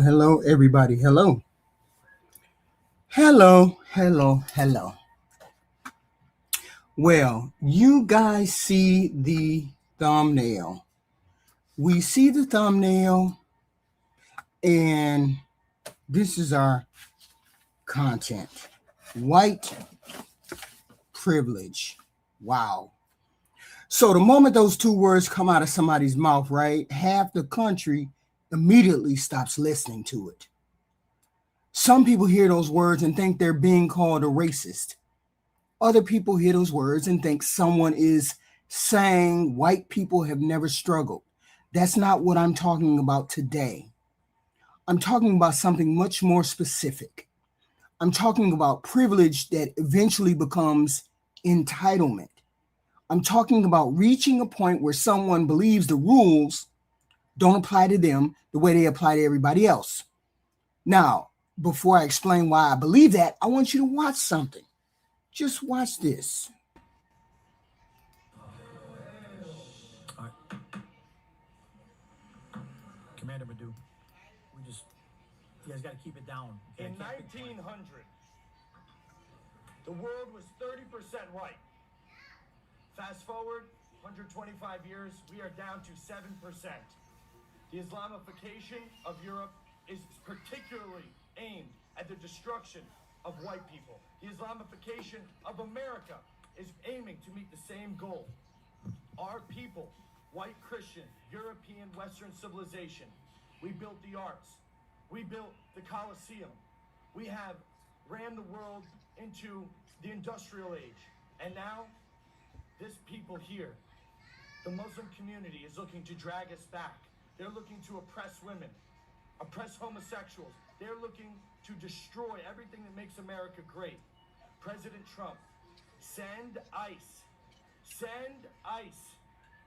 Hello, everybody. Hello. Well, you guys see the thumbnail. We see the thumbnail, and this is our content. White privilege. Wow. So the moment those two words come out of somebody's mouth, right, half the country immediately stops listening to it. Some people hear those words and think they're being called a racist. Other people hear those words and think someone is saying white people have never struggled. That's not what I'm talking about today. I'm talking about something much more specific. I'm talking about privilege that eventually becomes entitlement. I'm talking about reaching a point where someone believes the rules don't apply to them the way they apply to everybody else. Now, before I explain why I believe that, I want you to watch something. Just watch this. Commander Madu, you guys got to keep it down. Okay? In 1900, the world was 30% white. Fast forward 125 years, we are down to 7%. The Islamification of Europe is particularly aimed at the destruction of white people. The Islamification of America is aiming to meet the same goal. Our people, white Christian, European, Western civilization, we built the arts. We built the Colosseum. We have ran the world into the industrial age. And now, this people here, the Muslim community, is looking to drag us back. They're looking to oppress women, oppress homosexuals. They're looking to destroy everything that makes America great. President Trump, send ICE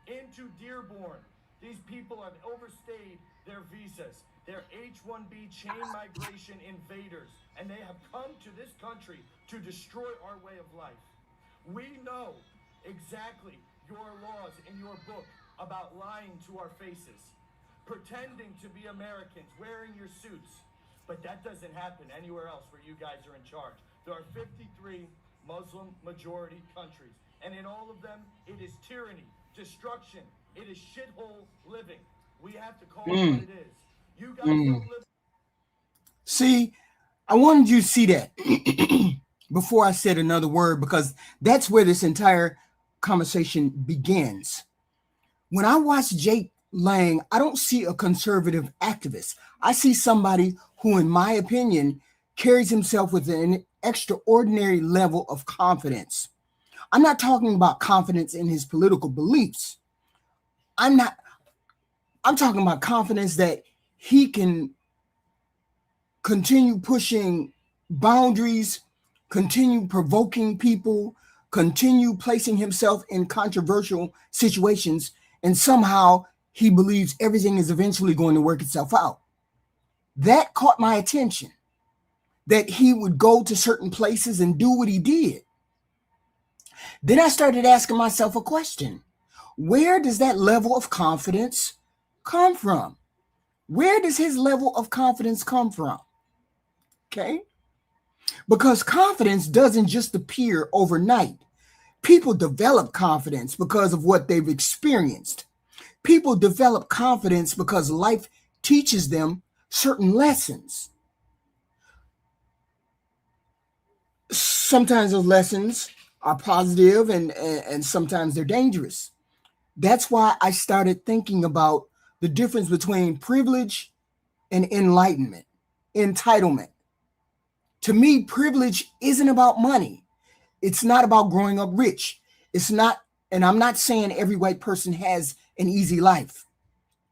into Dearborn. These people have overstayed their visas. They're H-1B chain migration invaders, and they have come to this country to destroy our way of life. We know exactly your laws in your book about lying to our faces, pretending to be Americans, wearing your suits. But that doesn't happen anywhere else where you guys are in charge. There are 53 Muslim majority countries, and in all of them, it is tyranny, destruction, it is shithole living. We have to call it what it is. You guys don't live. See, I wanted you to see that before I said another word, because that's where this entire conversation begins. When I watch Jake Lang, I don't see a conservative activist. I see somebody who, in my opinion, carries himself with an extraordinary level of confidence. I'm not talking about confidence in his political beliefs. I'm talking about confidence that he can continue pushing boundaries, continue provoking people, continue placing himself in controversial situations, and somehow he believes everything is eventually going to work itself out. That caught my attention, that he would go to certain places and do what he did. Then I started asking myself a question. Where does that level of confidence come from? Where does his level of confidence come from? Okay? Because confidence doesn't just appear overnight. People develop confidence because of what they've experienced. People develop confidence because life teaches them certain lessons. Sometimes those lessons are positive and sometimes they're dangerous. That's why I started thinking about the difference between privilege and enlightenment, entitlement. To me, privilege isn't about money. It's not about growing up rich. It's not And I'm not saying every white person has an easy life.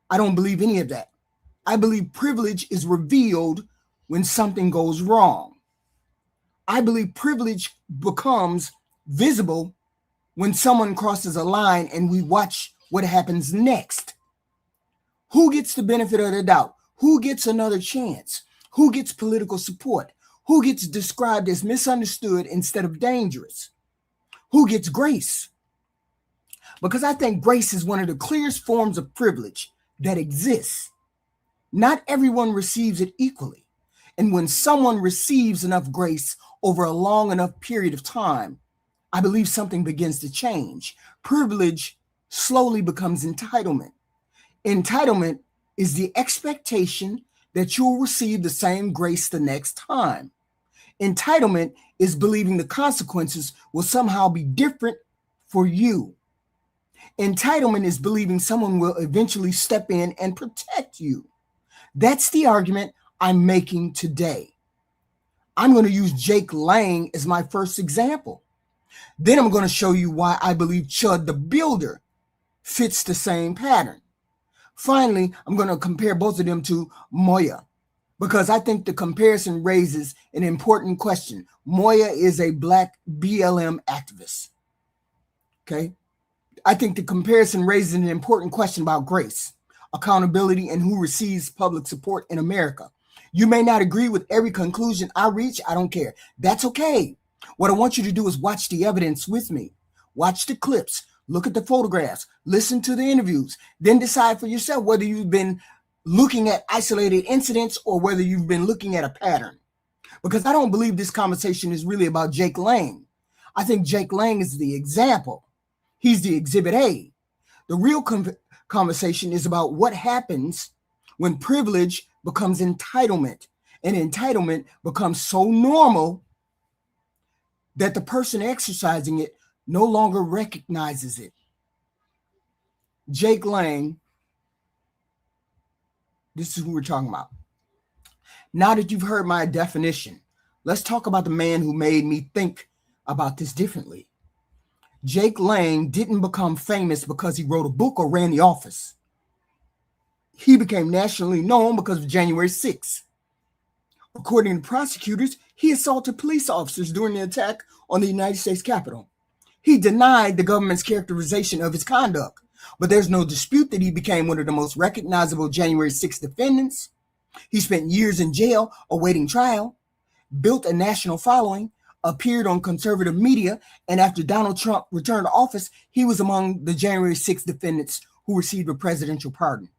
I don't believe any of that. I believe privilege is revealed when something goes wrong. I believe privilege becomes visible when someone crosses a line and we watch what happens next. Who gets the benefit of the doubt? Who gets another chance? Who gets political support? Who gets described as misunderstood instead of dangerous? Who gets grace? Because I think grace is one of the clearest forms of privilege that exists. Not everyone receives it equally. And when someone receives enough grace over a long enough period of time, I believe something begins to change. Privilege slowly becomes entitlement. Entitlement is the expectation that you'll receive the same grace the next time. Entitlement is believing the consequences will somehow be different for you. Entitlement is believing someone will eventually step in and protect you. That's the argument I'm making today. I'm going to use Jake Lang as my first example. Then I'm going to show you why I believe Chud the Builder fits the same pattern. Finally, I'm going to compare both of them to Moye, because I think the comparison raises an important question. Moye is a Black BLM activist. Okay? I think the comparison raises an important question about grace, accountability, and who receives public support in America. You may not agree with every conclusion I reach. I don't care. That's okay. What I want you to do is watch the evidence with me. Watch the clips. Look at the photographs. Listen to the interviews. Then decide for yourself whether you've been looking at isolated incidents or whether you've been looking at a pattern. Because I don't believe this conversation is really about Jake Lang. I think Jake Lang is the example. He's the exhibit A. The real conversation is about what happens when privilege becomes entitlement, and entitlement becomes so normal that the person exercising it no longer recognizes it. Jake Lang, this is who we're talking about. Now that you've heard my definition, let's talk about the man who made me think about this differently. Jake Lang didn't become famous because he wrote a book or ran the office. He became nationally known because of January 6th. According to prosecutors, he assaulted police officers during the attack on the United States Capitol. He denied the government's characterization of his conduct, but there's no dispute that he became one of the most recognizable January 6th defendants. He spent years in jail awaiting trial, built a national following, appeared on conservative media, and after Donald Trump returned to office, he was among the January 6th defendants who received a presidential pardon.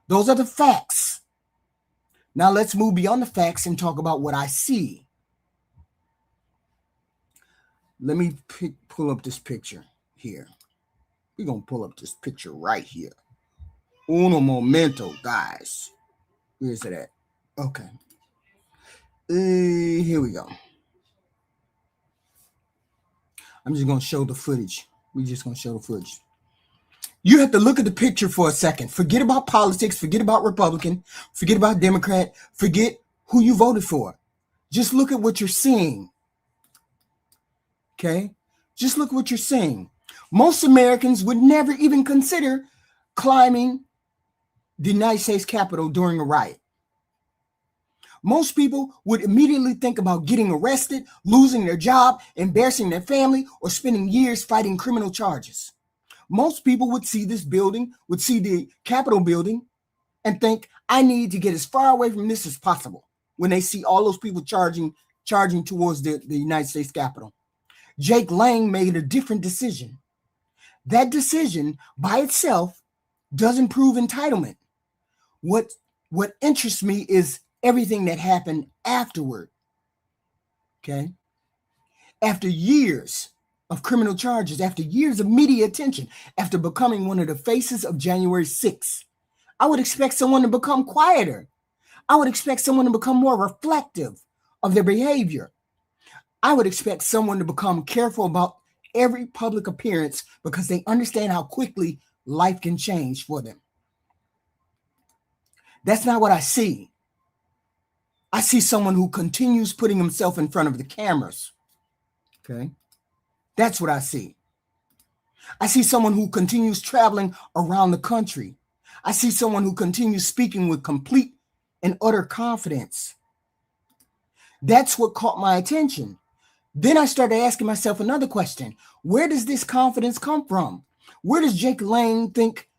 Those are the facts. Now let's move beyond the facts and talk about what I see. Let me pull up this picture here. We're going to pull up this picture right here. Uno momento, guys. Where's it at? Okay. Here we go. I'm just going to show the footage. We're just going to show the footage. You have to look at the picture for a second. Forget about politics. Forget about Republican. Forget about Democrat. Forget who you voted for. Just look at what you're seeing. Okay? Just look at what you're seeing. Most Americans would never even consider climbing the United States Capitol during a riot. Most people would immediately think about getting arrested, losing their job, embarrassing their family, or spending years fighting criminal charges. Most people would see this building, would see the Capitol building, and think, I need to get as far away from this as possible when they see all those people charging towards the United States Capitol. Jake Lang made a different decision. That decision by itself doesn't prove entitlement. What interests me is everything that happened afterward. Okay? After years of criminal charges, after years of media attention, after becoming one of the faces of January 6th, I would expect someone to become quieter. I would expect someone to become more reflective of their behavior. I would expect someone to become careful about every public appearance because they understand how quickly life can change for them. That's not what I see. I see someone who continues putting himself in front of the cameras. Okay? That's what I see. I see someone who continues traveling around the country. I see someone who continues speaking with complete and utter confidence. That's what caught my attention. Then I started asking myself another question. Where does this confidence come from? Where does Jake Lang think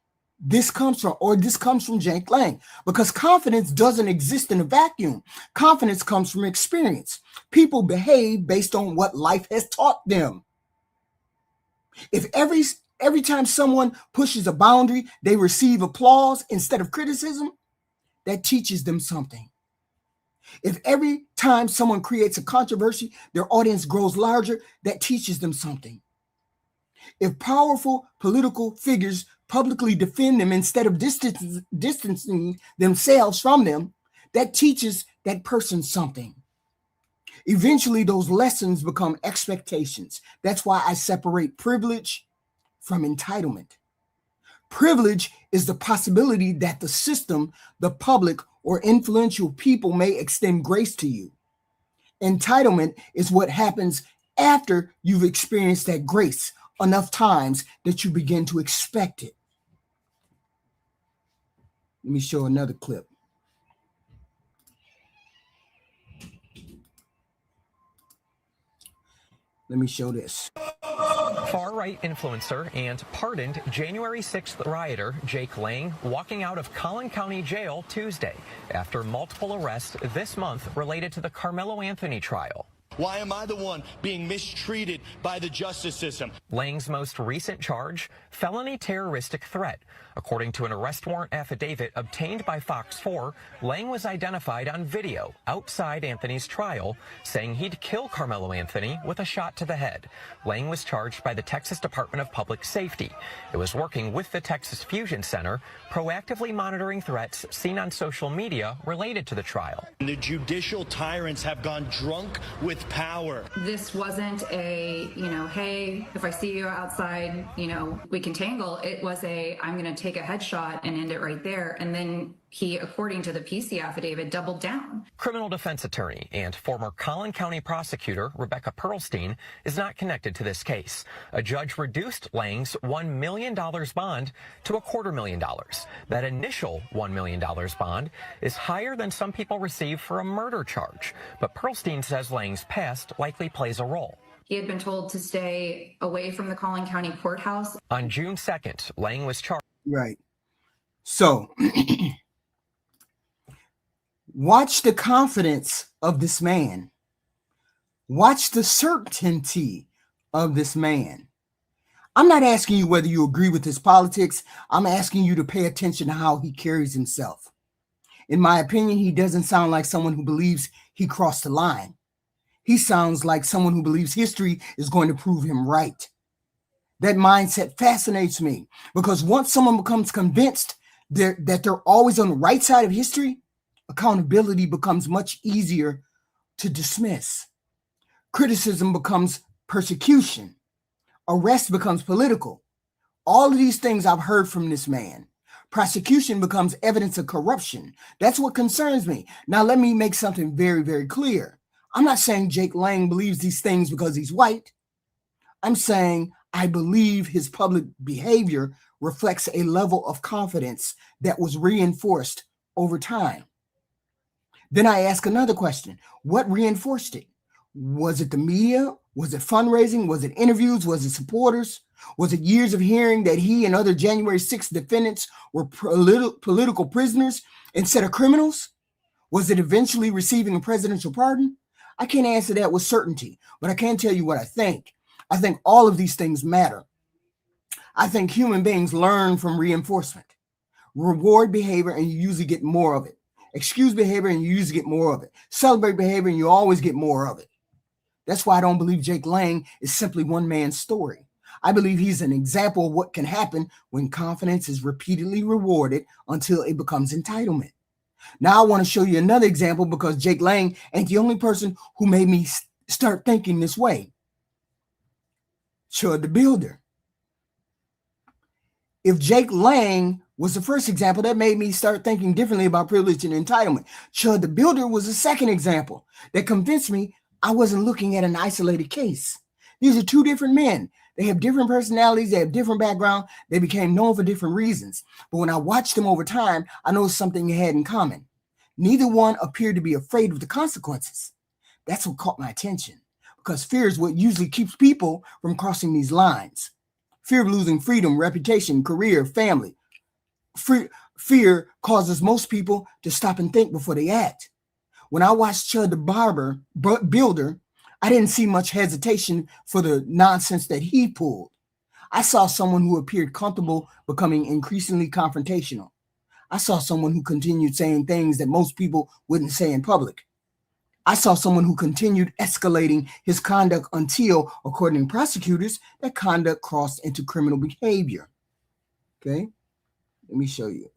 this comes from, or this comes from Jake Lang? Because confidence doesn't exist in a vacuum. Confidence comes from experience. People behave based on what life has taught them. If every time someone pushes a boundary, they receive applause instead of criticism, that teaches them something. If every time someone creates a controversy, their audience grows larger, that teaches them something. If powerful political figures publicly defend them instead of distancing themselves from them, that teaches that person something. Eventually, those lessons become expectations. That's why I separate privilege from entitlement. Privilege is the possibility that the system, the public, or influential people may extend grace to you. Entitlement is what happens after you've experienced that grace enough times that you begin to expect it. Let me show another clip. Let me show this. Far-right influencer and pardoned January 6th rioter Jake Lang walking out of Collin County Jail Tuesday after multiple arrests this month related to the Carmelo Anthony trial. Why am I the one being mistreated by the justice system? Lang's most recent charge, felony terroristic threat. According to an arrest warrant affidavit obtained by Fox 4, Lang was identified on video outside Anthony's trial, saying he'd kill Carmelo Anthony with a shot to the head. Lang was charged by the Texas Department of Public Safety. It was working with the Texas Fusion Center, proactively monitoring threats seen on social media related to the trial. The judicial tyrants have gone drunk with power. This wasn't a, hey, if I see you outside, we can tangle. It was I'm going to take a headshot and end it right there. And then he, according to the PC affidavit, doubled down. Criminal defense attorney and former Collin County prosecutor Rebecca Pearlstein is not connected to this case. A judge reduced Lang's $1 million bond to $250,000. That initial $1 million bond is higher than some people receive for a murder charge, but Pearlstein says Lang's past likely plays a role. He had been told to stay away from the Collin County courthouse. On June 2nd, Lang was charged. Right. So watch the confidence of this man. Watch the certainty of this man. I'm not asking you whether you agree with his politics. I'm asking you to pay attention to how he carries himself. In my opinion, he doesn't sound like someone who believes he crossed the line. He sounds like someone who believes history is going to prove him right. That mindset fascinates me because once someone becomes convinced that they're always on the right side of history, accountability becomes much easier to dismiss. Criticism becomes persecution. Arrest becomes political. All of these things I've heard from this man. Prosecution becomes evidence of corruption. That's what concerns me. Now, let me make something very, very clear. I'm not saying Jake Lang believes these things because he's white. I'm saying I believe his public behavior reflects a level of confidence that was reinforced over time. Then I ask another question. What reinforced it? Was it the media? Was it fundraising? Was it interviews? Was it supporters? Was it years of hearing that he and other January 6th defendants were political prisoners instead of criminals? Was it eventually receiving a presidential pardon? I can't answer that with certainty, but I can tell you what I think. I think all of these things matter. I think human beings learn from reinforcement. Reward behavior and you usually get more of it. Excuse behavior and you usually get more of it. Celebrate behavior and you always get more of it. That's why I don't believe Jake Lang is simply one man's story. I believe he's an example of what can happen when confidence is repeatedly rewarded until it becomes entitlement. Now I want to show you another example because Jake Lang ain't the only person who made me start thinking this way. Chud the Builder. If Jake Lang was the first example, that made me start thinking differently about privilege and entitlement. Chud the Builder was the second example that convinced me I wasn't looking at an isolated case. These are two different men. They have different personalities. They have different background. They became known for different reasons. But when I watched them over time, I noticed something they had in common. Neither one appeared to be afraid of the consequences. That's what caught my attention, because fear is what usually keeps people from crossing these lines. Fear of losing freedom, reputation, career, family. Fear causes most people to stop and think before they act. When I watched Chud the Builder, I didn't see much hesitation for the nonsense that he pulled. I saw someone who appeared comfortable becoming increasingly confrontational. I saw someone who continued saying things that most people wouldn't say in public. I saw someone who continued escalating his conduct until, according to prosecutors, that conduct crossed into criminal behavior. Okay, let me show you.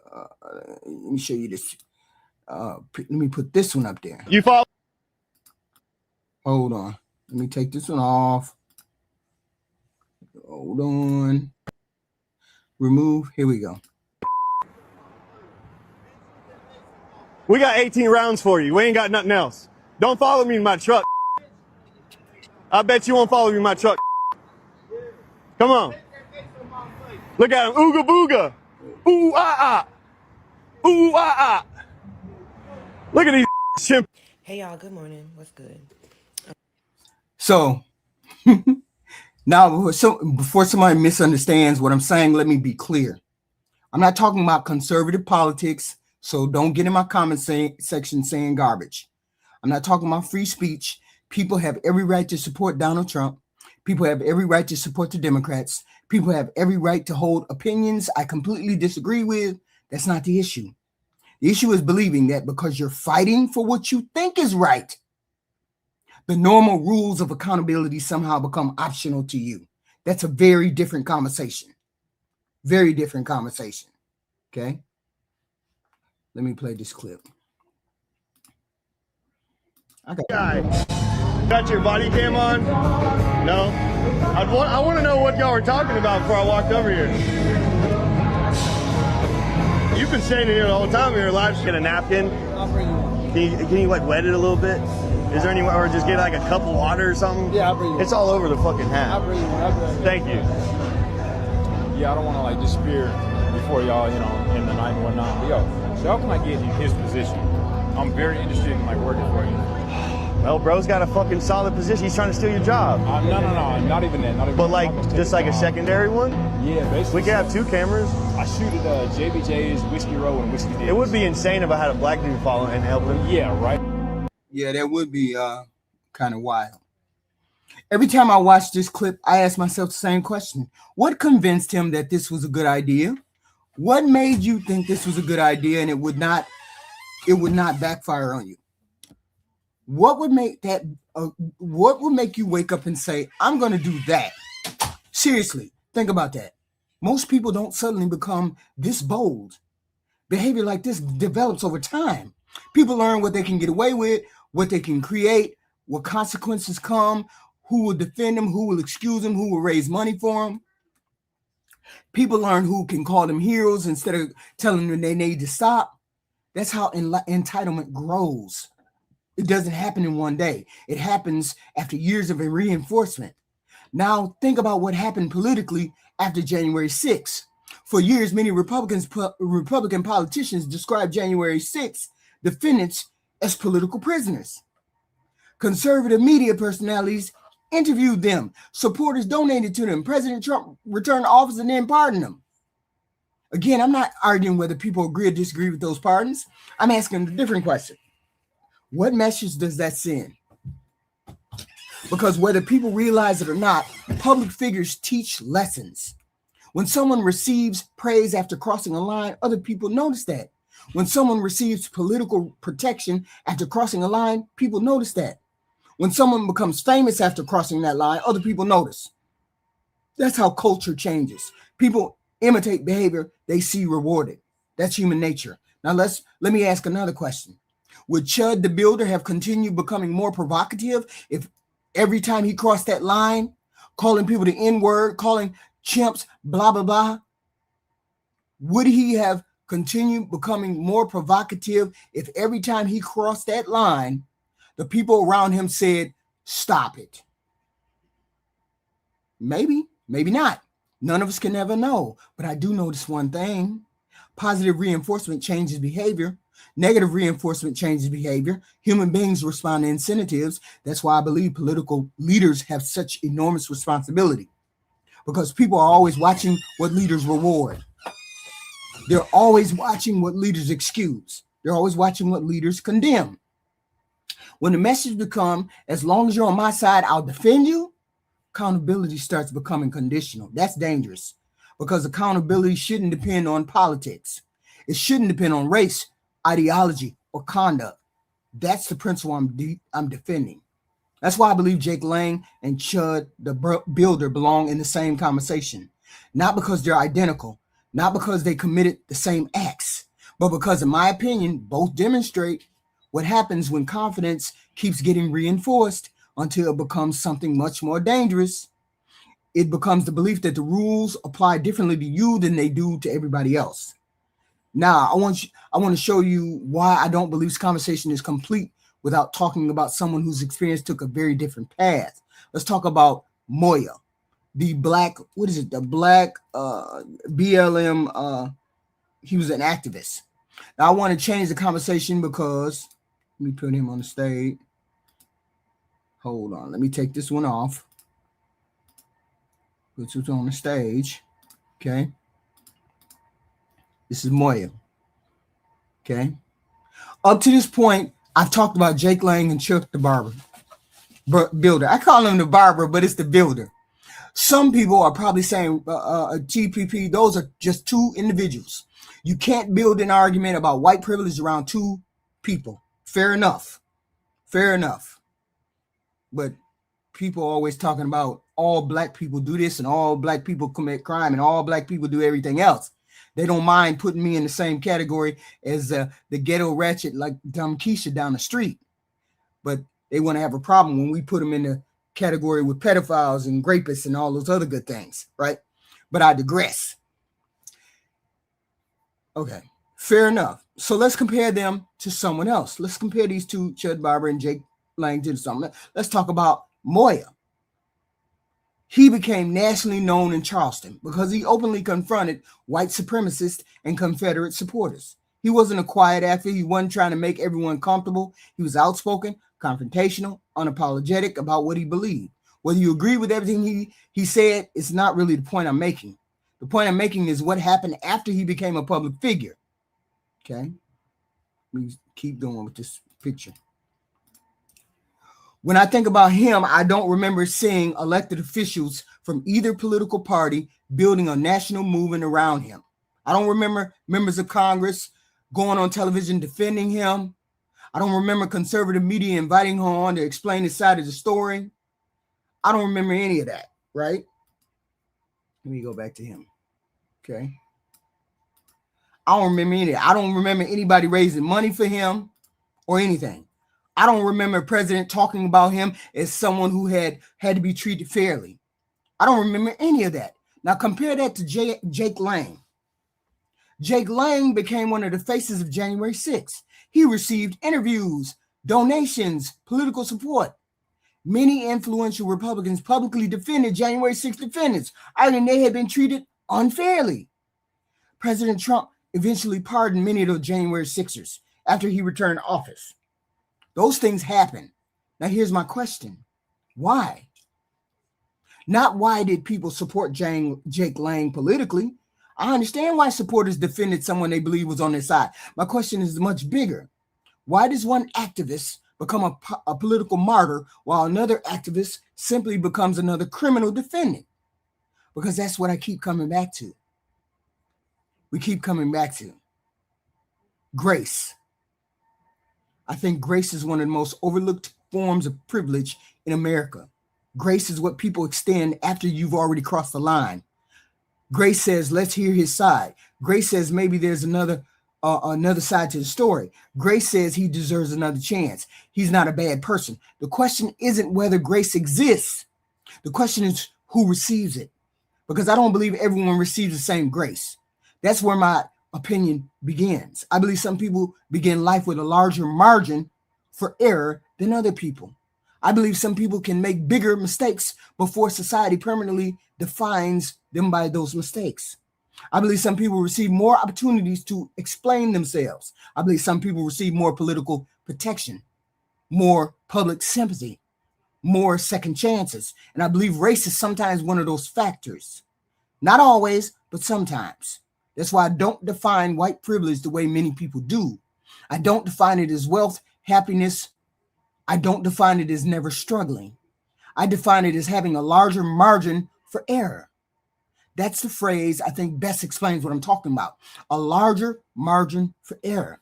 Let me show you this. Let me put this one up there. You follow? Hold on. Let me take this one off. Hold on. Remove. Here we go. We got 18 rounds for you. We ain't got nothing else. Don't follow me in my truck. I bet you won't follow me in my truck. Come on. Look at him. Ooga booga. Ooh ah ah. Ooh ah ah. Look at these chimp. Hey y'all, good morning. What's good? So now before somebody misunderstands what I'm saying, let me be clear. I'm not talking about conservative politics, so don't get in my comment section saying garbage. I'm not talking about free speech. People have every right to support Donald Trump. People have every right to support the Democrats. People have every right to hold opinions I completely disagree with. That's not the issue. The issue is believing that because you're fighting for what you think is right, the normal rules of accountability somehow become optional to you. That's a very different conversation. Very different conversation. Okay? Let me play this clip. Got your body cam on? No? I want to know what y'all were talking about before I walked over here. You've been standing here the whole time in your live. Get a napkin. I'll bring you one. Can you like wet it a little bit? Is there any way, or just get like a cup of water or something? Yeah, I'll bring you It's all over the fucking hat. I'll bring you one. Thank you. Yeah, I don't want to like disappear before y'all, you know, in the night and whatnot. But yo, so how can I get in his position? I'm very interested in like working for you. Well, bro's got a fucking solid position. He's trying to steal your job. No, not even that. Not even But like, I'm just like a secondary one? Yeah, basically. We could have 2 cameras. I shoot at JBJ's, Whiskey Row, and Whiskey Dibs. It would be insane if I had a black dude follow and help him. Yeah, right. Yeah, that would be kind of wild. Every time I watch this clip, I ask myself the same question. What convinced him that this was a good idea? What made you think this was a good idea and it would not backfire on you? What would make that what would make you wake up and say, I'm going to do that? Seriously, think about that. Most people don't suddenly become this bold. Behavior like this develops over time. People learn what they can get away with, what they can create, what consequences come, who will defend them, who will excuse them, who will raise money for them. People learn who can call them heroes instead of telling them they need to stop. That's how entitlement grows. It doesn't happen in one day. It happens after years of reinforcement. Now, think about what happened politically after January 6th. For years, many Republican politicians described January 6th defendants as political prisoners. Conservative media personalities interviewed them. Supporters donated to them. President Trump returned to office and then pardoned them. Again, I'm not arguing whether people agree or disagree with those pardons. I'm asking a different question. What message does that send? Because whether people realize it or not, public figures teach lessons. When someone receives praise after crossing a line, other people notice that. When someone receives political protection after crossing a line, people notice that. When someone becomes famous after crossing that line, other people notice. That's how culture changes. People imitate behavior they see rewarded. That's human nature. Now let me ask another question. Would Chud the Builder have continued becoming more provocative if every time he crossed that line, calling people the N-word, calling chimps, blah, blah, blah? Would he have continued becoming more provocative if every time he crossed that line, the people around him said, stop it? Maybe. Maybe not. None of us can ever know. But I do know this one thing. Positive reinforcement changes behavior. Negative reinforcement changes behavior. Human beings respond to incentives. That's why I believe political leaders have such enormous responsibility, because people are always watching what leaders reward. They're always watching what leaders excuse. They're always watching what leaders condemn. When the message becomes, as long as you're on my side, I'll defend you, accountability starts becoming conditional. That's dangerous, because accountability shouldn't depend on politics. It shouldn't depend on race, ideology, or conduct. That's the principle I'm defending. That's why I believe Jake Lang and Chud the Builder belong in the same conversation. Not because they're identical, not because they committed the same acts, but because, in my opinion, both demonstrate what happens when confidence keeps getting reinforced until it becomes something much more dangerous. It becomes the belief that the rules apply differently to you than they do to everybody else. Now, I want to show you why I don't believe this conversation is complete without talking about someone whose experience took a very different path. Let's talk about Moye, the black, BLM, he was an activist. Now, I want to change the conversation because, let me put him on the stage. Hold on, let me take this one off. Put it on the stage, okay? This is Moye, okay? Up to this point, I've talked about Jake Lang and Chud the Builder. I call him the barber, but it's the builder. Some people are probably saying, TPP, those are just two individuals. You can't build an argument about white privilege around two people. Fair enough. Fair enough. But people are always talking about all black people do this and all black people commit crime and all black people do everything else. They don't mind putting me in the same category as the ghetto ratchet like dumb Keisha down the street. But they want to have a problem when we put them in the category with pedophiles and rapists and all those other good things, right? But I digress. Okay, fair enough. So let's compare them to someone else. Let's compare these two, Chud Barber and Jake Lang, to something. Let's talk about Moye. He became nationally known in Charleston because he openly confronted white supremacists and Confederate supporters. He wasn't a quiet actor. He wasn't trying to make everyone comfortable. He was outspoken, confrontational, unapologetic about what he believed. Whether you agree with everything he said, it's not really the point I'm making. The point I'm making is what happened after he became a public figure. Okay? Let me keep going with this picture. When I think about him, I don't remember seeing elected officials from either political party building a national movement around him. I don't remember members of Congress going on television defending him. I don't remember conservative media inviting him on to explain his side of the story. I don't remember any of that, right? Let me go back to him. Okay. I don't remember any. I don't remember anybody raising money for him or anything. I don't remember a president talking about him as someone who had to be treated fairly. I don't remember any of that. Now compare that to Jake Lang. Jake Lang became one of the faces of January 6th. He received interviews, donations, political support. Many influential Republicans publicly defended January 6th defendants, arguing they had been treated unfairly. President Trump eventually pardoned many of those January 6ers after he returned to office. Those things happen. Now, here's my question. Why? Not why did people support Jake Lang politically. I understand why supporters defended someone they believe was on their side. My question is much bigger. Why does one activist become a political martyr while another activist simply becomes another criminal defendant? Because that's what I keep coming back to. We keep coming back to grace. I think grace is one of the most overlooked forms of privilege in America. Grace is what people extend after you've already crossed the line. Grace says, let's hear his side. Grace says maybe there's another side to the story. Grace says he deserves another chance. He's not a bad person. The question isn't whether grace exists. The question is who receives it. Because I don't believe everyone receives the same grace. That's where my opinion begins. I believe some people begin life with a larger margin for error than other people. I believe some people can make bigger mistakes before society permanently defines them by those mistakes. I believe some people receive more opportunities to explain themselves. I believe some people receive more political protection, more public sympathy, more second chances. And I believe race is sometimes one of those factors. Not always, but sometimes. That's why I don't define white privilege the way many people do. I don't define it as wealth, happiness. I don't define it as never struggling. I define it as having a larger margin for error. That's the phrase I think best explains what I'm talking about. A larger margin for error.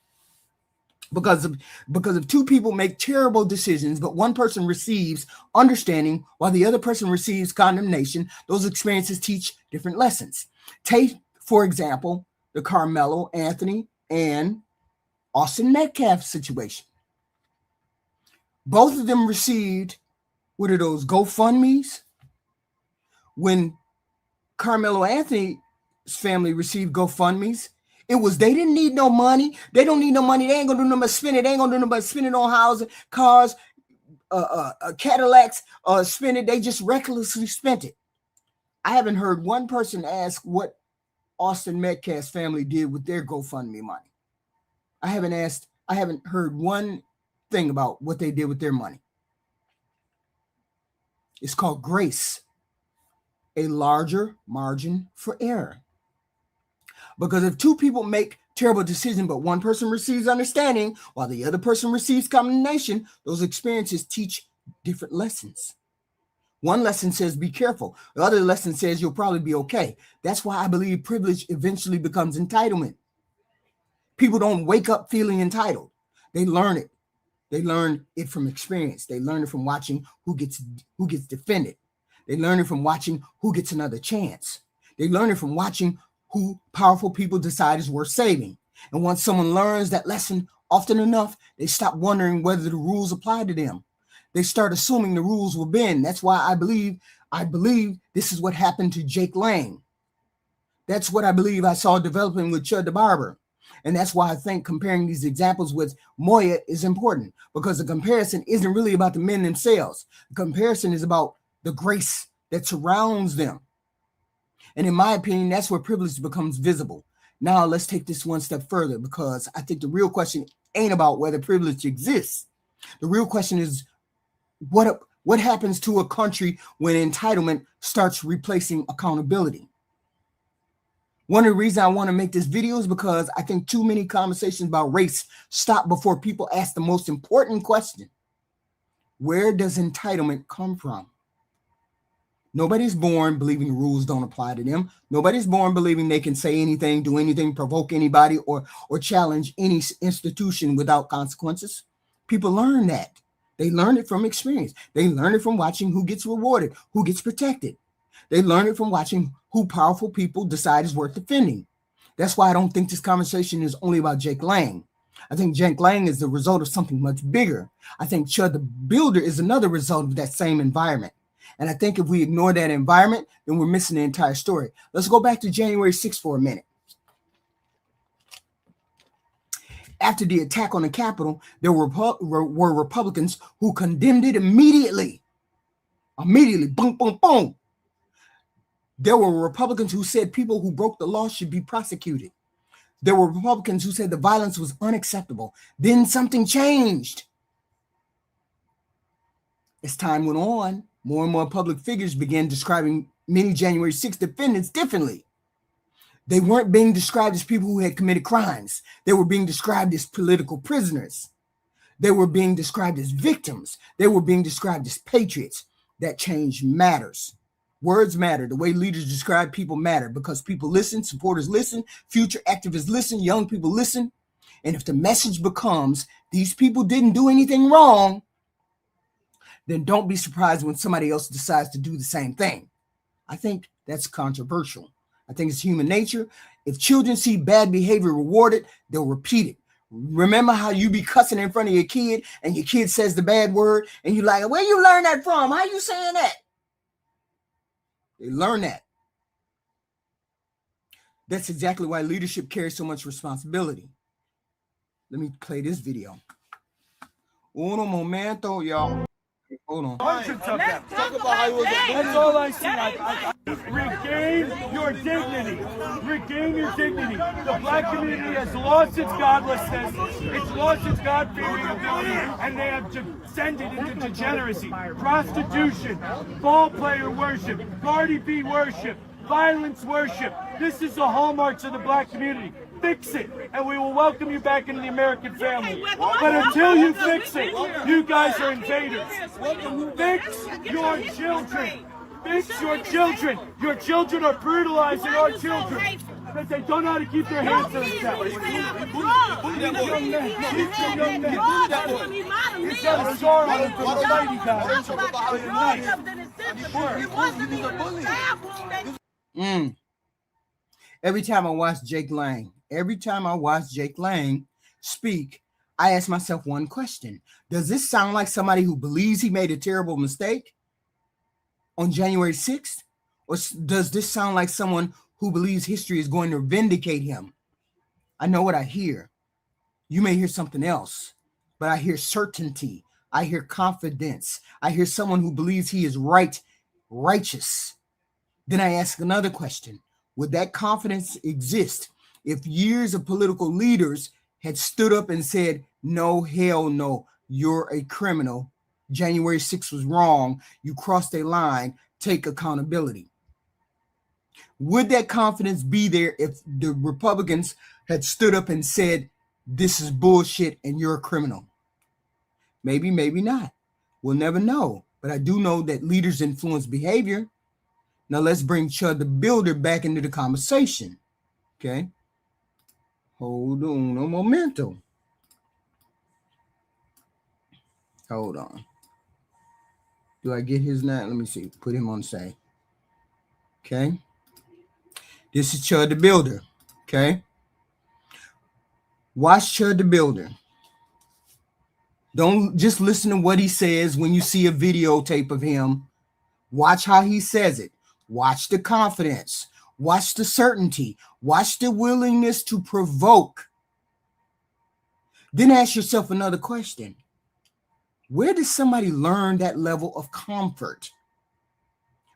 Because if two people make terrible decisions, but one person receives understanding while the other person receives condemnation, those experiences teach different lessons. Take, for example, the Carmelo Anthony and Austin Metcalf situation. Both of them received, what are those, GoFundMes? When Carmelo Anthony's family received GoFundMes, it was, they didn't need no money. They don't need no money. They ain't gonna do nothing but spend it. They ain't gonna do nothing but spend it on houses, cars, Cadillacs, spend it. They just recklessly spent it. I haven't heard one person ask what Austin Metcalf's family did with their GoFundMe money. I haven't heard one thing about what they did with their money. It's called grace, a larger margin for error. Because if two people make terrible decisions, but one person receives understanding while the other person receives condemnation, those experiences teach different lessons. One lesson says, be careful. The other lesson says, you'll probably be okay. That's why I believe privilege eventually becomes entitlement. People don't wake up feeling entitled. They learn it. They learn it from experience. They learn it from watching who gets defended. They learn it from watching who gets another chance. They learn it from watching who powerful people decide is worth saving. And once someone learns that lesson often enough, they stop wondering whether the rules apply to them. They start assuming the rules will bend. That's why I believe this is what happened to Jake Lang. That's what I believe I saw developing with Chud the Barber. And that's why I think comparing these examples with Moye is important, because the comparison isn't really about the men themselves. The comparison is about the grace that surrounds them. And in my opinion, that's where privilege becomes visible. Now let's take this one step further, because I think the real question ain't about whether privilege exists. The real question is what happens to a country when entitlement starts replacing accountability. One of the reasons I want to make this video is because I think too many conversations about race stop before people ask the most important question. Where does entitlement come from? Nobody's born believing the rules don't apply to them. Nobody's born believing they can say anything, do anything, provoke anybody, or challenge any institution without consequences. People learn that. They learn it from experience. They learn it from watching who gets rewarded, who gets protected. They learn it from watching who powerful people decide is worth defending. That's why I don't think this conversation is only about Jake Lang. I think Jake Lang is the result of something much bigger. I think Chud the Builder is another result of that same environment. And I think if we ignore that environment, then we're missing the entire story. Let's go back to January 6th for a minute. After the attack on the Capitol, there were Republicans who condemned it immediately. Immediately, boom, boom, boom. There were Republicans who said people who broke the law should be prosecuted. There were Republicans who said the violence was unacceptable. Then something changed. As time went on, more and more public figures began describing many January 6th defendants differently. They weren't being described as people who had committed crimes. They were being described as political prisoners. They were being described as victims. They were being described as patriots. That change matters. Words matter. The way leaders describe people matter, because people listen, supporters listen, future activists listen, young people listen. And if the message becomes these people didn't do anything wrong, then don't be surprised when somebody else decides to do the same thing. I think that's controversial. I think it's human nature. If children see bad behavior rewarded, they'll repeat it. Remember how you be cussing in front of your kid and your kid says the bad word and you're like, where you learn that from? How you saying that? They learn that. That's exactly why leadership carries so much responsibility. Let me play this video. Uno momento, y'all. Hold on. Hundreds of them. That's all I see. Regain your dignity. Regain your dignity. The black community has lost its godlessness. It's lost its God-fearing ability, and they have descended into degeneracy, prostitution, ball player worship, Cardi B worship, violence worship. This is the hallmarks of the black community. Fix it, and we will welcome you back into the American family. But until you fix it, you guys are invaders. Fix your children. Fix your children. Your children are brutalizing our children because they don't know how to keep their hands to themselves. He's got a scar on him from the fight he got. Every time I watch Jake Lang speak, I ask myself one question. Does this sound like somebody who believes he made a terrible mistake on January 6th? Or does this sound like someone who believes history is going to vindicate him? I know what I hear. You may hear something else, but I hear certainty. I hear confidence. I hear someone who believes he is righteous. Then I ask another question. Would that confidence exist if years of political leaders had stood up and said, no, hell no, you're a criminal. January 6th was wrong. You crossed a line. Take accountability. Would that confidence be there if the Republicans had stood up and said, this is bullshit and you're a criminal? Maybe, maybe not. We'll never know. But I do know that leaders influence behavior. Now let's bring Chud the Builder back into the conversation. Okay. Hold on, no momento. Hold on. Do I get his name? Let me see. Put him on say. Okay. This is Chud the Builder. Okay. Watch Chud the Builder. Don't just listen to what he says when you see a videotape of him. Watch how he says it. Watch the confidence. Watch the certainty. Watch the willingness to provoke. Then ask yourself another question. Where does somebody learn that level of comfort?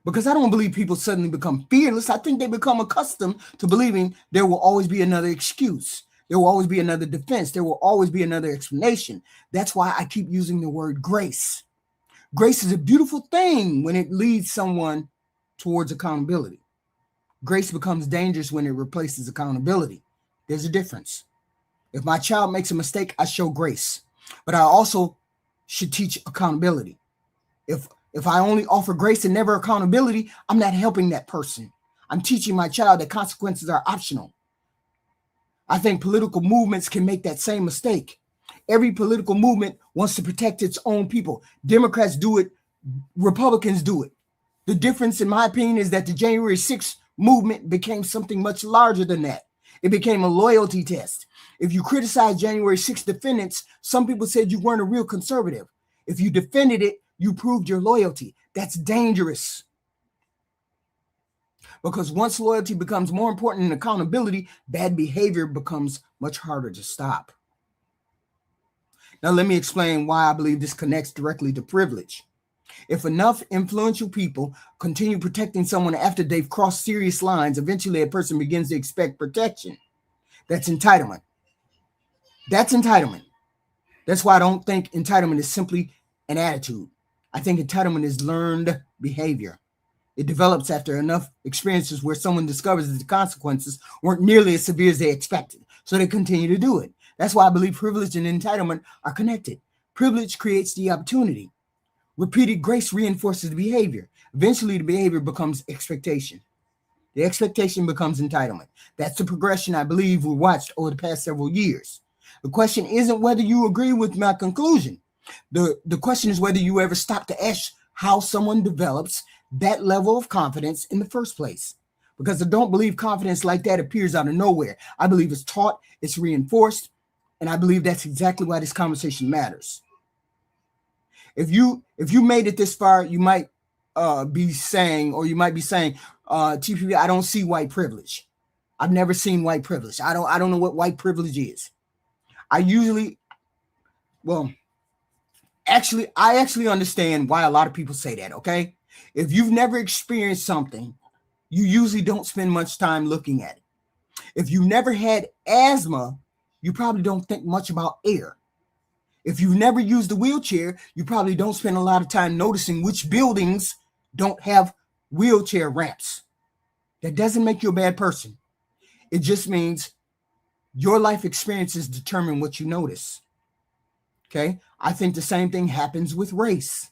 Because I don't believe people suddenly become fearless. I think they become accustomed to believing there will always be another excuse. There will always be another defense. There will always be another explanation. That's why I keep using the word grace. Grace is a beautiful thing when it leads someone towards accountability. Grace becomes dangerous when it replaces accountability. There's a difference. If my child makes a mistake, I show grace, but I also should teach accountability. If I only offer grace and never accountability, I'm not helping that person. I'm teaching my child that consequences are optional. I think political movements can make that same mistake. Every political movement wants to protect its own people. Democrats do it. Republicans do it. The difference, in my opinion, is that the January 6th movement became something much larger than that. It became a loyalty test. If you criticize January 6th defendants, some people said you weren't a real conservative. If you defended it, you proved your loyalty. That's dangerous. Because once loyalty becomes more important than accountability, bad behavior becomes much harder to stop. Now, let me explain why I believe this connects directly to privilege. If enough influential people continue protecting someone after they've crossed serious lines, eventually a person begins to expect protection. That's entitlement. That's entitlement. That's why I don't think entitlement is simply an attitude. I think entitlement is learned behavior. It develops after enough experiences where someone discovers that the consequences weren't nearly as severe as they expected, so they continue to do it. That's why I believe privilege and entitlement are connected. Privilege creates the opportunity. Repeated grace reinforces the behavior. Eventually, the behavior becomes expectation. The expectation becomes entitlement. That's the progression I believe we watched over the past several years. The question isn't whether you agree with my conclusion. The question is whether you ever stop to ask how someone develops that level of confidence in the first place. Because I don't believe confidence like that appears out of nowhere. I believe it's taught, it's reinforced, and I believe that's exactly why this conversation matters. If you made it this far, you might be saying, TPP, I don't see white privilege. I've never seen white privilege. I don't know what white privilege is. I actually understand why a lot of people say that, okay? If you've never experienced something, you usually don't spend much time looking at it. If you never had asthma, you probably don't think much about air. If you've never used a wheelchair, you probably don't spend a lot of time noticing which buildings don't have wheelchair ramps. That doesn't make you a bad person. It just means your life experiences determine what you notice. Okay? I think the same thing happens with race.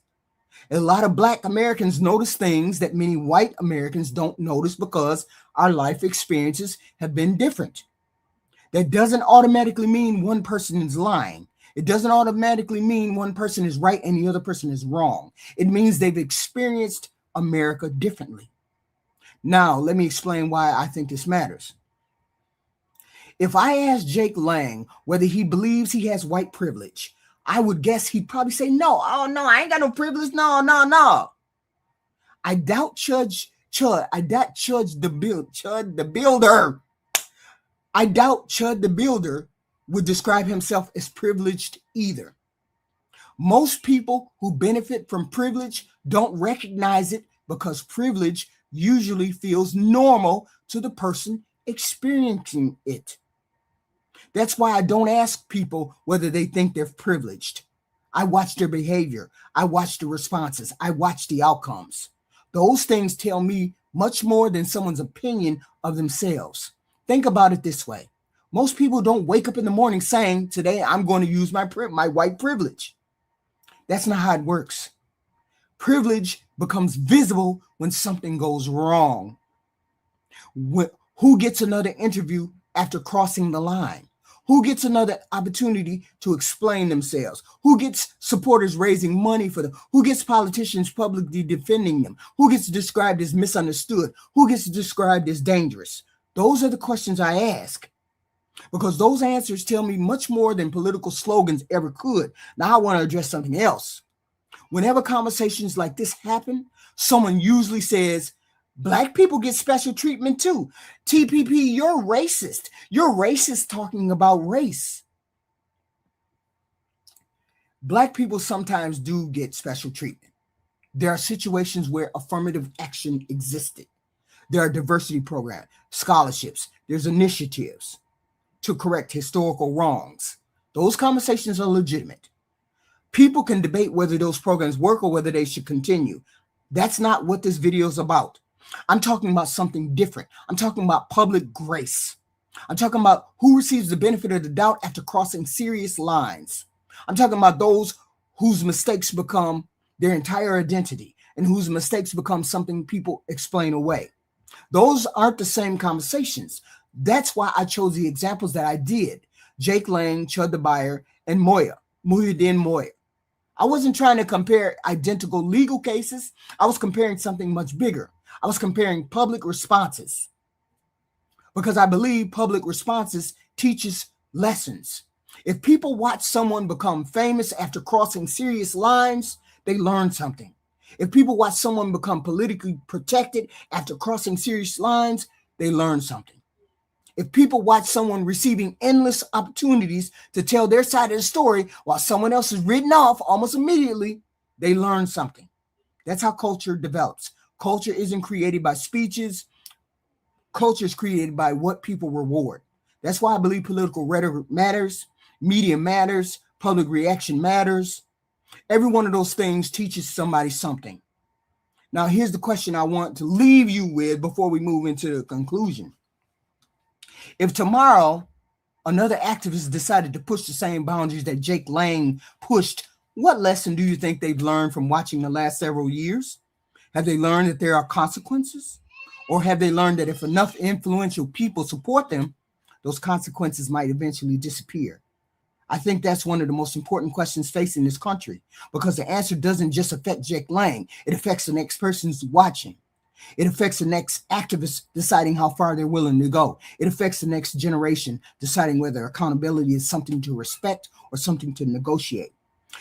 A lot of Black Americans notice things that many white Americans don't notice because our life experiences have been different. That doesn't automatically mean one person is lying. It doesn't automatically mean one person is right and the other person is wrong. It means they've experienced America differently. Now, let me explain why I think this matters. If I asked Jake Lang whether he believes he has white privilege, I would guess he'd probably say no. Oh, no, I ain't got no privilege. No. I doubt Chud the Builder. I doubt Chud the Builder would describe himself as privileged either. Most people who benefit from privilege don't recognize it because privilege usually feels normal to the person experiencing it. That's why I don't ask people whether they think they're privileged. I watch their behavior. I watch the responses. I watch the outcomes. Those things tell me much more than someone's opinion of themselves. Think about it this way. Most people don't wake up in the morning saying, today I'm going to use my white privilege. That's not how it works. Privilege becomes visible when something goes wrong. Who gets another interview after crossing the line? Who gets another opportunity to explain themselves? Who gets supporters raising money for them? Who gets politicians publicly defending them? Who gets described as misunderstood? Who gets described as dangerous? Those are the questions I ask, because those answers tell me much more than political slogans ever could. Now I want to address something else. Whenever conversations like this happen, someone usually says, Black people get special treatment too. TPP, you're racist. You're racist talking about race. Black people sometimes do get special treatment. There are situations where affirmative action existed. There are diversity programs, scholarships, there's initiatives to correct historical wrongs. Those conversations are legitimate. People can debate whether those programs work or whether they should continue. That's not what this video is about. I'm talking about something different. I'm talking about public grace. I'm talking about who receives the benefit of the doubt after crossing serious lines. I'm talking about those whose mistakes become their entire identity and whose mistakes become something people explain away. Those aren't the same conversations. That's why I chose the examples that I did. Jake Lang, Chud the Builder, and Muhiyidin Moye. I wasn't trying to compare identical legal cases. I was comparing something much bigger. I was comparing public responses, because I believe public responses teaches lessons. If people watch someone become famous after crossing serious lines, they learn something. If people watch someone become politically protected after crossing serious lines, they learn something. If people watch someone receiving endless opportunities to tell their side of the story while someone else is written off almost immediately, they learn something. That's how culture develops. Culture isn't created by speeches. Culture is created by what people reward. That's why I believe political rhetoric matters, media matters, public reaction matters. Every one of those things teaches somebody something. Now, here's the question I want to leave you with before we move into the conclusion. If tomorrow another activist decided to push the same boundaries that Jake Lang pushed, what lesson do you think they've learned from watching the last several years? Have they learned that there are consequences? Or have they learned that if enough influential people support them, those consequences might eventually disappear? I think that's one of the most important questions facing this country, because the answer doesn't just affect Jake Lang. It affects the next person who's watching. It affects the next activist deciding how far they're willing to go. It affects the next generation deciding whether accountability is something to respect or something to negotiate.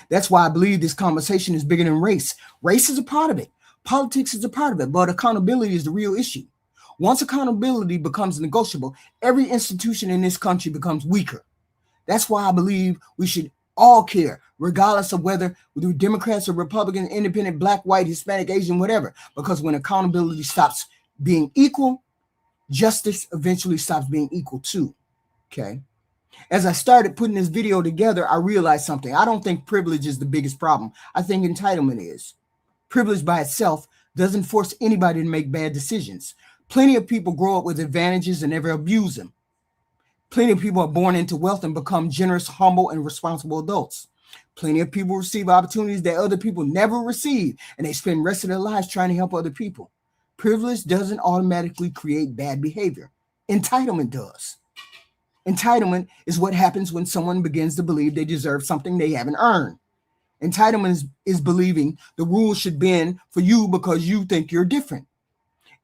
That's why I believe this conversation is bigger than race. Race is a part of it. Politics is a part of it, but accountability is the real issue. Once accountability becomes negotiable, every institution in this country becomes weaker. That's why I believe we should All care, regardless of whether we're Democrats or Republicans, independent, black, white, Hispanic, Asian, whatever. Because when accountability stops being equal, justice eventually stops being equal too. Okay. As I started putting this video together, I realized something. I don't think privilege is the biggest problem. I think entitlement is. Privilege by itself doesn't force anybody to make bad decisions. Plenty of people grow up with advantages and never abuse them. Plenty of people are born into wealth and become generous, humble, and responsible adults. Plenty of people receive opportunities that other people never receive, and they spend the rest of their lives trying to help other people. Privilege doesn't automatically create bad behavior. Entitlement does. Entitlement is what happens when someone begins to believe they deserve something they haven't earned. Entitlement is believing the rules should bend for you because you think you're different.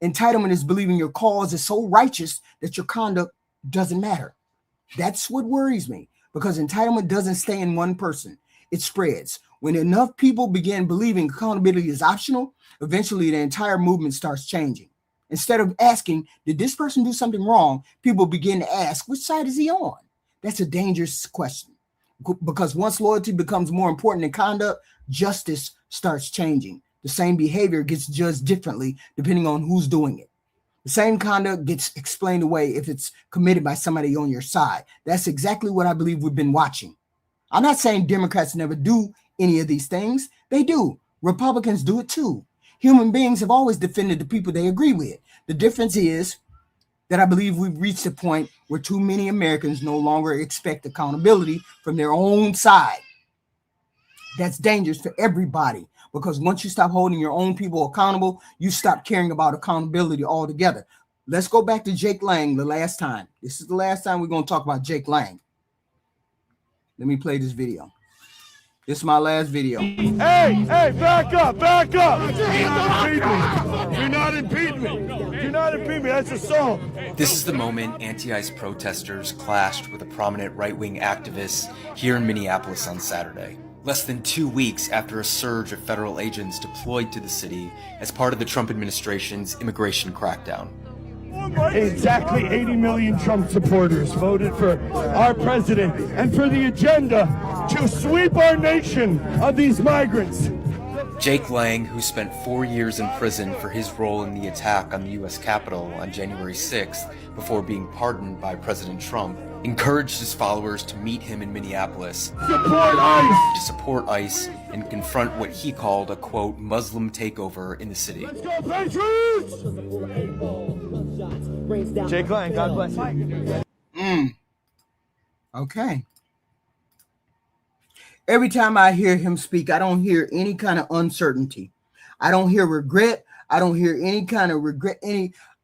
Entitlement is believing your cause is so righteous that your conduct doesn't matter. That's what worries me, because entitlement doesn't stay in one person. It spreads. When enough people begin believing accountability is optional, eventually the entire movement starts changing. Instead of asking, did this person do something wrong? People begin to ask, which side is he on? That's a dangerous question, because once loyalty becomes more important than conduct, justice starts changing. The same behavior gets judged differently depending on who's doing it. The same conduct gets explained away if it's committed by somebody on your side. That's exactly what I believe we've been watching. I'm not saying Democrats never do any of these things. They do. Republicans do it too. Human beings have always defended the people they agree with. The difference is that I believe we've reached a point where too many Americans no longer expect accountability from their own side. That's dangerous for everybody, because once you stop holding your own people accountable, you stop caring about accountability altogether. Let's go back to Jake Lang the last time. This is the last time we're going to talk about Jake Lang. Let me play this video. This is my last video. Hey, back up. Do not impede me. That's assault. This is the moment anti-ICE protesters clashed with a prominent right-wing activist here in Minneapolis on Saturday. Less than 2 weeks after a surge of federal agents deployed to the city as part of the Trump administration's immigration crackdown. Exactly 80 million Trump supporters voted for our president and for the agenda to sweep our nation of these migrants. Jake Lang, who spent 4 years in prison for his role in the attack on the U.S. Capitol on January 6th before being pardoned by President Trump, encouraged his followers to meet him in Minneapolis to support ICE and confront what he called a, quote, Muslim takeover in the city. Let's go, Patriots! Jake Lang, God bless you. Okay. Every time I hear him speak, I don't hear any kind of uncertainty. I don't hear regret. I don't hear any kind of regret.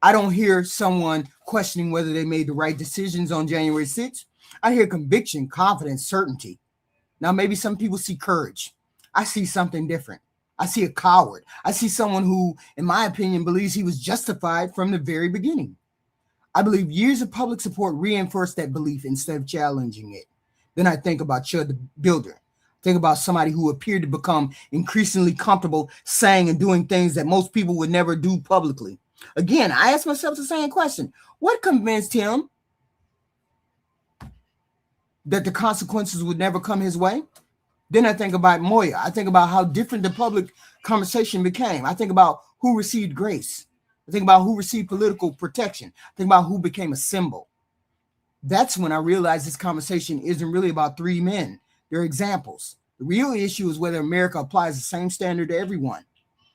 I don't hear someone questioning whether they made the right decisions on January 6th. I hear conviction, confidence, certainty. Now, maybe some people see courage. I see something different. I see a coward. I see someone who, in my opinion, believes he was justified from the very beginning. I believe years of public support reinforced that belief instead of challenging it. Then I think about Chud the Builder. Think about somebody who appeared to become increasingly comfortable saying and doing things that most people would never do publicly. Again, I ask myself the same question. What convinced him that the consequences would never come his way? Then I think about Moye. I think about how different the public conversation became. I think about who received grace. I think about who received political protection. I think about who became a symbol. That's when I realized this conversation isn't really about three men. They're examples. The real issue is whether America applies the same standard to everyone.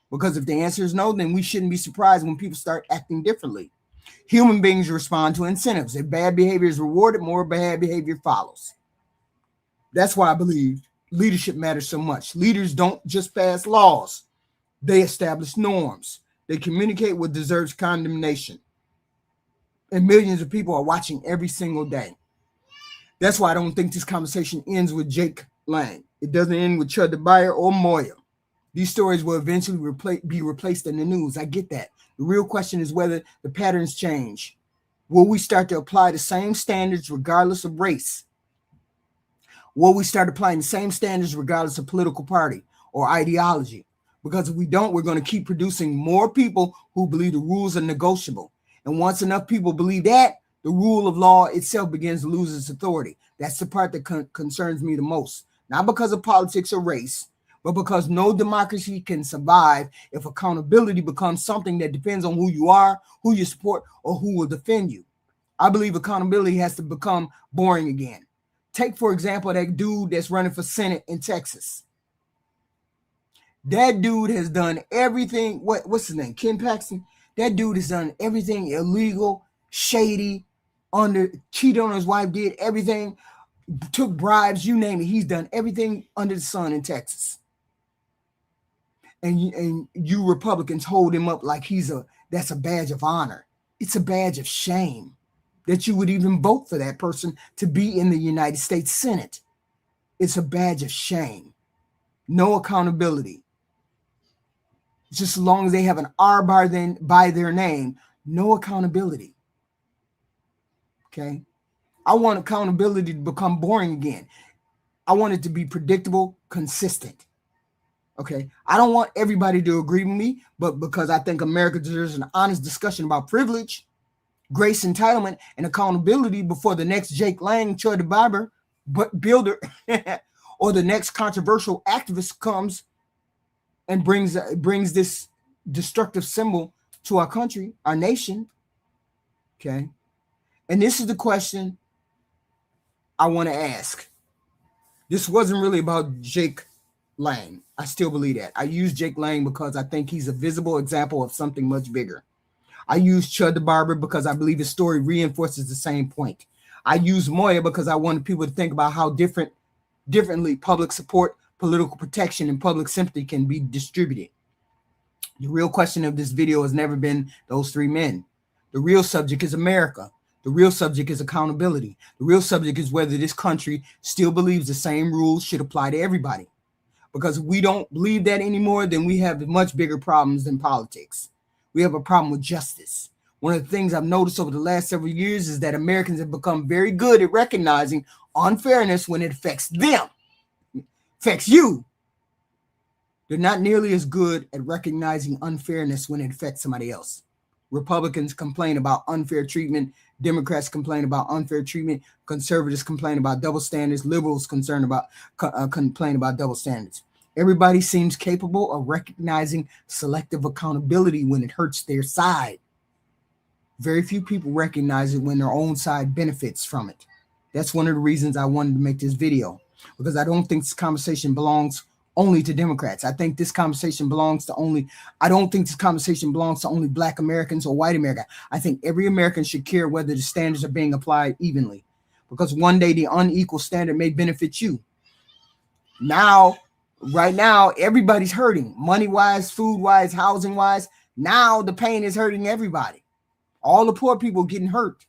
Because if the answer is no, then we shouldn't be surprised when people start acting differently. Human beings respond to incentives. If bad behavior is rewarded, more bad behavior follows. That's why I believe leadership matters so much. Leaders don't just pass laws. They establish norms. They communicate what deserves condemnation. And millions of people are watching every single day. That's why I don't think this conversation ends with Jake Lang. It doesn't end with Chud the Builder or Moye. These stories will eventually be replaced in the news. I get that. The real question is whether the patterns change. Will we start to apply the same standards regardless of race? Will we start applying the same standards regardless of political party or ideology? Because if we don't, we're going to keep producing more people who believe the rules are negotiable. And once enough people believe that, the rule of law itself begins to lose its authority. That's the part that concerns me the most. not because of politics or race, but because no democracy can survive if accountability becomes something that depends on who you are, who you support, or who will defend you. I believe accountability has to become boring again. Take, for example, that dude that's running for Senate in Texas. That dude has done everything. What's his name? Ken Paxton. That dude has done everything illegal, shady, cheated on his wife, did everything, took bribes, you name it. He's done everything under the sun in Texas. And you Republicans hold him up like that's a badge of honor. It's a badge of shame that you would even vote for that person to be in the United States Senate. It's a badge of shame. No accountability. Just as long as they have an R by their name, no accountability. Okay? I want accountability to become boring again. I want it to be predictable, consistent. Okay? I don't want everybody to agree with me, but because I think America deserves an honest discussion about privilege, grace, entitlement, and accountability before the next Jake Lang, Chud the Builder, or the next controversial activist comes and brings this destructive symbol to our country, our nation. Okay. And this is the question I want to ask. This wasn't really about Jake Lang. I still believe that. I use Jake Lang because I think he's a visible example of something much bigger. I use Chud the Barber because I believe his story reinforces the same point. I use Moye because I wanted people to think about how differently public support, political protection, and public sympathy can be distributed. The real question of this video has never been those three men. The real subject is America. The real subject is accountability. The real subject is whether this country still believes the same rules should apply to everybody. Because if we don't believe that anymore, then we have much bigger problems than politics. We have a problem with justice. One of the things I've noticed over the last several years is that Americans have become very good at recognizing unfairness when it affects them. It affects you. They're not nearly as good at recognizing unfairness when it affects somebody else. Republicans complain about unfair treatment. Democrats complain about unfair treatment. Conservatives complain about double standards. Liberals complain about double standards. Everybody seems capable of recognizing selective accountability when it hurts their side. Very few people recognize it when their own side benefits from it. That's one of the reasons I wanted to make this video, because I don't think this conversation belongs only to Democrats. I don't think this conversation belongs to only Black Americans or white America. I think every American should care whether the standards are being applied evenly, because one day the unequal standard may benefit you. Right now, everybody's hurting, money-wise, food-wise, housing-wise. Now the pain is hurting everybody. All the poor people getting hurt.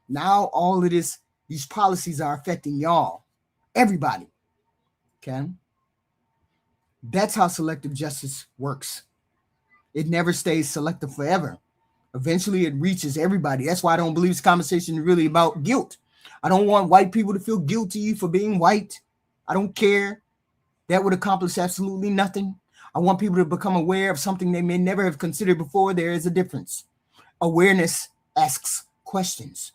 Now all of these policies are affecting y'all, everybody. Okay? That's how selective justice works. It never stays selective forever. Eventually, it reaches everybody. That's why I don't believe this conversation is really about guilt. I don't want white people to feel guilty for being white. I don't care. That would accomplish absolutely nothing. I want people to become aware of something they may never have considered before. There is a difference. Awareness asks questions.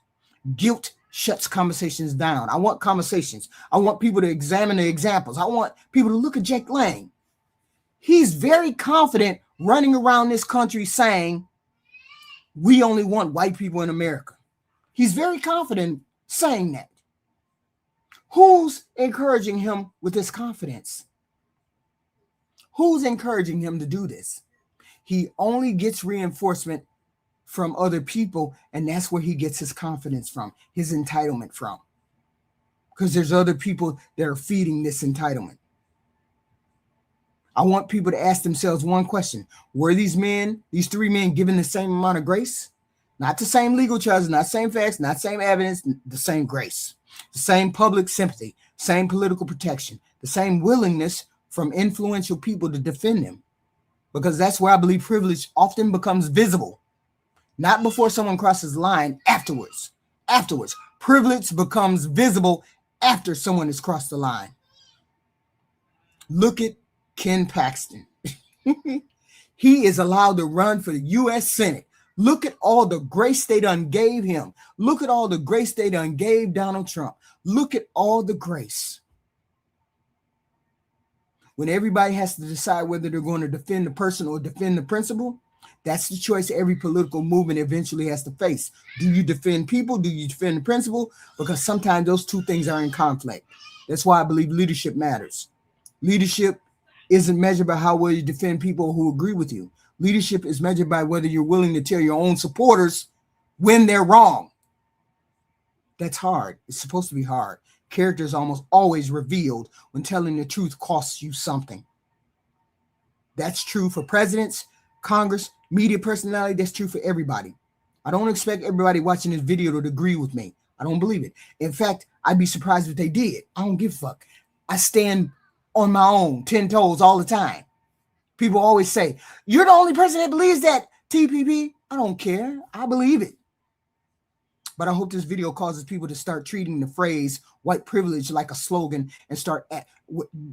Guilt shuts conversations down. I want conversations. I want people to examine the examples. I want people to look at Jake Lang. He's very confident running around this country saying, we only want white people in America. He's very confident saying that. Who's encouraging him with this confidence? Who's encouraging him to do this? He only gets reinforcement from other people, and that's where he gets his confidence from, his entitlement from. Because there's other people that are feeding this entitlement. I want people to ask themselves one question. Were these three men given the same amount of grace? Not the same legal charges, not same facts, not same evidence, the same grace, the same public sympathy, same political protection, the same willingness from influential people to defend them. Because that's where I believe privilege often becomes visible. Not before someone crosses the line, afterwards. Afterwards. Privilege becomes visible after someone has crossed the line. Look at Ken Paxton. He is allowed to run for the U.S. Senate. Look at all the grace they done gave him. Look at all the grace they done gave Donald Trump. Look at all the grace. when everybody has to decide whether they're going to defend the person or defend the principle, that's the choice every political movement eventually has to face. Do you defend people? Do you defend the principle? Because sometimes those two things are in conflict. That's why I believe leadership matters. Leadership isn't measured by how well you defend people who agree with you. Leadership is measured by whether you're willing to tell your own supporters when they're wrong. That's hard. It's supposed to be hard. Character is almost always revealed when telling the truth costs you something. That's true for presidents, Congress, media personality. That's true for everybody. I don't expect everybody watching this video to agree with me. I don't believe it. In fact, I'd be surprised if they did. I don't give a fuck. I stand on my own, 10 toes all the time. People always say, you're the only person that believes that, TPP. I don't care. I believe it. But I hope this video causes people to start treating the phrase white privilege like a slogan and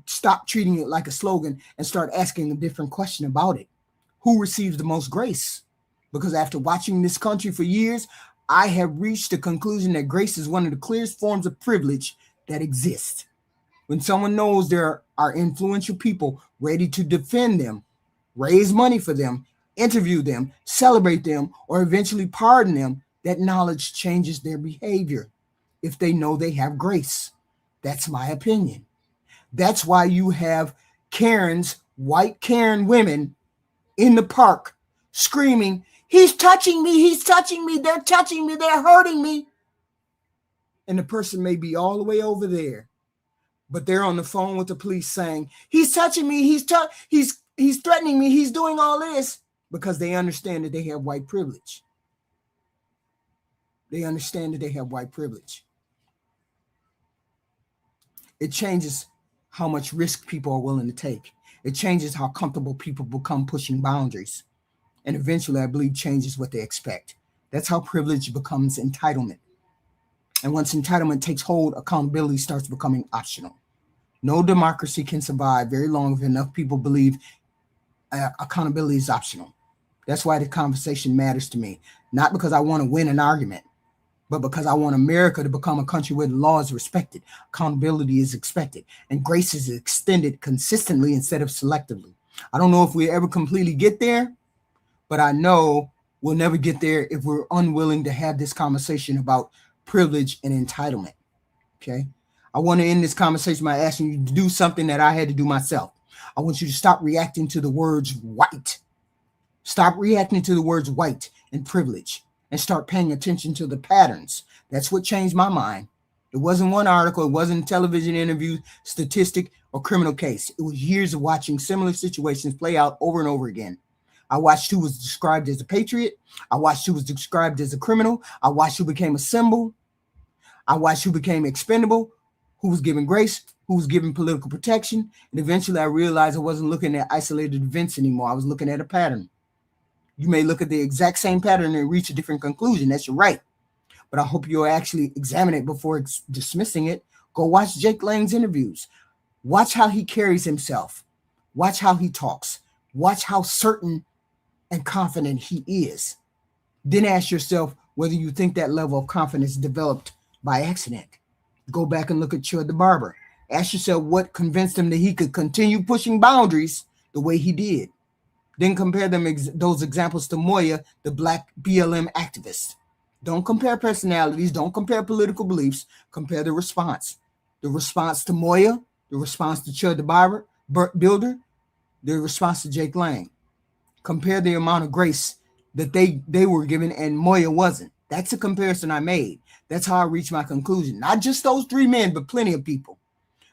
stop treating it like a slogan and start asking a different question about it. Who receives the most grace? Because after watching this country for years, I have reached the conclusion that grace is one of the clearest forms of privilege that exists. When someone knows there are influential people ready to defend them, raise money for them, interview them, celebrate them, or eventually pardon them, that knowledge changes their behavior if they know they have grace. That's my opinion. That's why you have Karens, white Karen women in the park screaming, he's touching me, they're touching me, they're hurting me. And the person may be all the way over there, but they're on the phone with the police saying, he's touching me, he's threatening me, he's doing all this, because they understand that they have white privilege. They understand that they have white privilege. It changes how much risk people are willing to take. It changes how comfortable people become pushing boundaries. And eventually, I believe, changes what they expect. That's how privilege becomes entitlement. And once entitlement takes hold, accountability starts becoming optional. No democracy can survive very long if enough people believe accountability is optional. That's why the conversation matters to me. Not because I want to win an argument, but because I want America to become a country where the law is respected, accountability is expected, and grace is extended consistently instead of selectively. I don't know if we ever completely get there, but I know we'll never get there if we're unwilling to have this conversation about privilege and entitlement. Okay? I want to end this conversation by asking you to do something that I had to do myself. I want you to stop reacting to the words white. Stop reacting to the words white and privilege and start paying attention to the patterns. That's what changed my mind. It wasn't one article. It wasn't a television interview, statistic, or criminal case. It was years of watching similar situations play out over and over again. I watched who was described as a patriot. I watched who was described as a criminal. I watched who became a symbol. I watched who became expendable, who was given grace, who was given political protection. And eventually I realized I wasn't looking at isolated events anymore. I was looking at a pattern. You may look at the exact same pattern and reach a different conclusion. That's your right. But I hope you'll actually examine it before dismissing it. Go watch Jake Lang's interviews. Watch how he carries himself. Watch how he talks. Watch how certain and confident he is. Then ask yourself whether you think that level of confidence developed by accident. Go back and look at Chud the Barber. Ask yourself what convinced him that he could continue pushing boundaries the way he did. Then compare those examples to Moye, the black BLM activist. Don't compare personalities. Don't compare political beliefs. Compare the response. The response to Moye, the response to Chud the Builder, the response to Jake Lang. Compare the amount of grace that they were given and Moye wasn't. That's a comparison I made. That's how I reached my conclusion. Not just those three men, but plenty of people.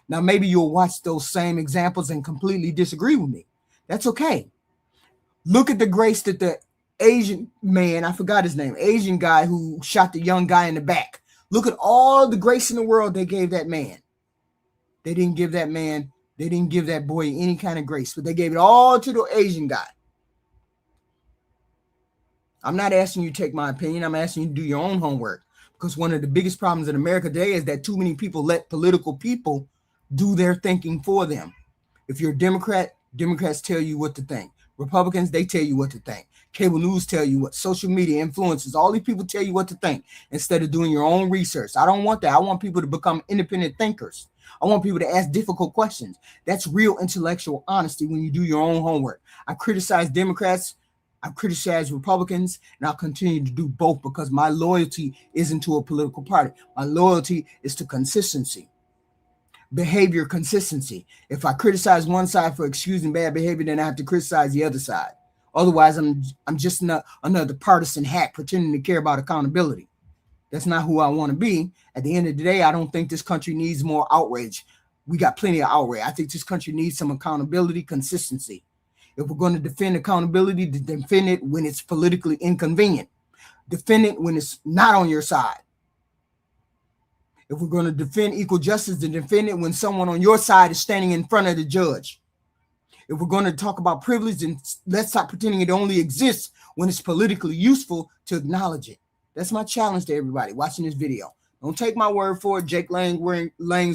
Now, maybe you'll watch those same examples and completely disagree with me. That's okay. Look at the grace that the Asian man, I forgot his name, Asian guy who shot the young guy in the back. Look at all the grace in the world they gave that man. They didn't give that boy any kind of grace, but they gave it all to the Asian guy. I'm not asking you to take my opinion. I'm asking you to do your own homework, because one of the biggest problems in America today is that too many people let political people do their thinking for them. If you're a Democrat, Democrats tell you what to think. Republicans, they tell you what to think. Cable news tell you what. Social media influencers, all these people tell you what to think instead of doing your own research. I don't want that. I want people to become independent thinkers. I want people to ask difficult questions. That's real intellectual honesty when you do your own homework. I criticize Democrats, I criticize Republicans, and I'll continue to do both because my loyalty isn't to a political party. My loyalty is to consistency. Behavior consistency. If I criticize one side for excusing bad behavior, then I have to criticize the other side. Otherwise, I'm just another partisan hack pretending to care about accountability. That's not who I want to be. At the end of the day, I don't think this country needs more outrage. We got plenty of outrage. I think this country needs some accountability, consistency. If we're going to defend accountability, to defend it when it's politically inconvenient. Defend it when it's not on your side. If we're going to defend equal justice, to defend it when someone on your side is standing in front of the judge. If we're going to talk about privilege, then let's stop pretending it only exists when it's politically useful to acknowledge it. That's my challenge to everybody watching this video. Don't take my word for it, Jake Lang's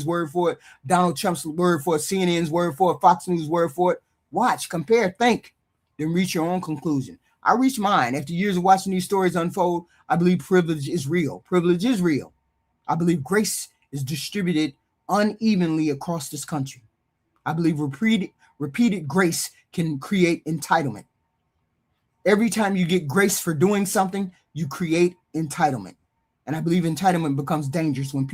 word for it, Donald Trump's word for it, CNN's word for it, Fox News' word for it. Watch, compare, think, then reach your own conclusion. I reached mine. After years of watching these stories unfold, I believe privilege is real. Privilege is real. I believe grace is distributed unevenly across this country. I believe repeated grace can create entitlement. Every time you get grace for doing something, you create entitlement. And I believe entitlement becomes dangerous when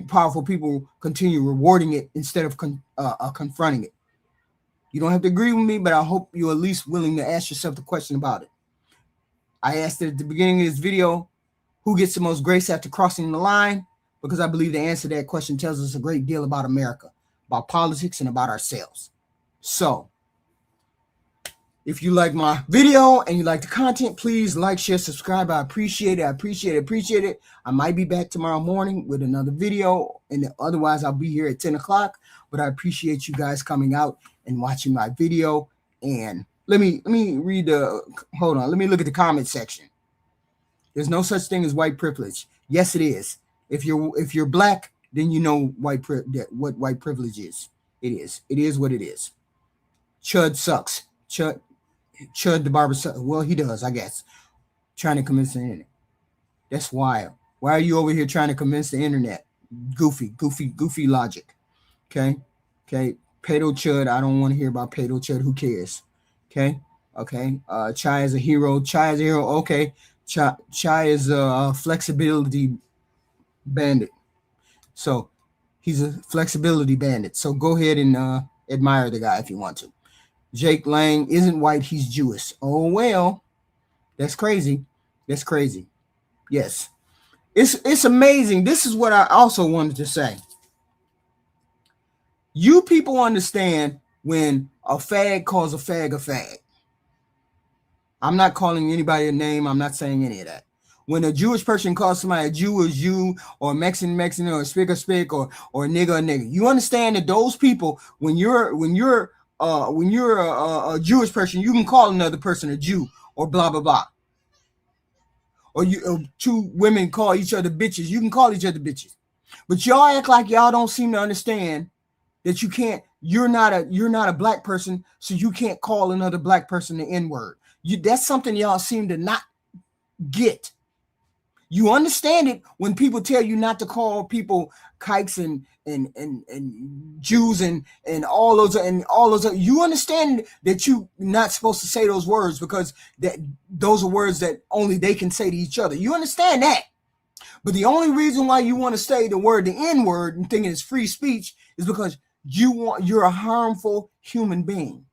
powerful people continue rewarding it instead of confronting it. You don't have to agree with me, but I hope you're at least willing to ask yourself the question about it. I asked it at the beginning of this video, who gets the most grace after crossing the line? Because I believe the answer to that question tells us a great deal about America, about politics, and about ourselves. So, if you like my video and you like the content, please like, share, subscribe. I appreciate it. I appreciate it. I might be back tomorrow morning with another video, and otherwise I'll be here at 10 o'clock. But I appreciate you guys coming out and watching my video. And let me read hold on. Let me look at the comment section. There's no such thing as white privilege. Yes, it is. If you're black, then you know what white privilege is. It is. It is what it is. Chud sucks. Chud the barber sucks. Well, he does, I guess. Trying to convince the internet. That's wild. Why are you over here trying to convince the internet? Goofy logic. Okay. Pedo Chud. I don't want to hear about Pedo Chud. Who cares? Okay. Chai is a hero. Okay. Chai is a flexibility bandit. So he's a flexibility bandit. So go ahead and admire the guy if you want to. Jake Lang isn't white, he's Jewish. Oh, well, that's crazy. Yes. It's amazing. This is what I also wanted to say. You people understand when a fag calls a fag a fag. I'm not calling anybody a name. I'm not saying any of that. When a Jewish person calls somebody a Jew or Jew, or Mexican, or spick, or nigga. You understand that those people, when you're a Jewish person, you can call another person a Jew or blah blah blah. Or two women call each other bitches, you can call each other bitches. But y'all act like y'all don't seem to understand that you can't. You're not a black person, so you can't call another black person the N-word. That's something y'all seem to not get. You understand it when people tell you not to call people kikes and Jews and all those. You understand that you're not supposed to say those words because those are words that only they can say to each other. You understand that. But the only reason why you want to say the N-word and thinking it's free speech is because you're a harmful human being.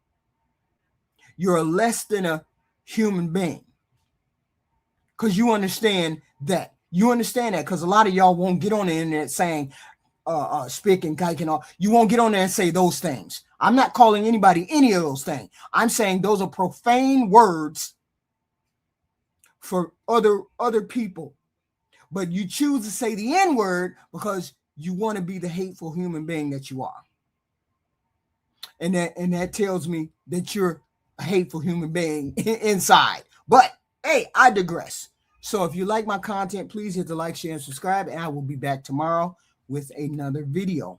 You're less than a human being. Because you understand that. Because a lot of y'all won't get on the internet saying spick and kike and all. You won't get on there and say those things. I'm not calling anybody any of those things. I'm saying those are profane words for other people. But you choose to say the N-word because you want to be the hateful human being that you are. And that tells me that you're a hateful human being inside. But hey, I digress. So if you like my content, please hit the like, share, and subscribe. And I will be back tomorrow with another video.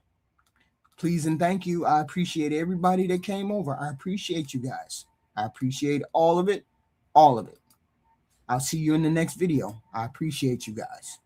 Please and thank you. I appreciate everybody that came over. I appreciate you guys. I appreciate all of it. All of it. I'll see you in the next video. I appreciate you guys.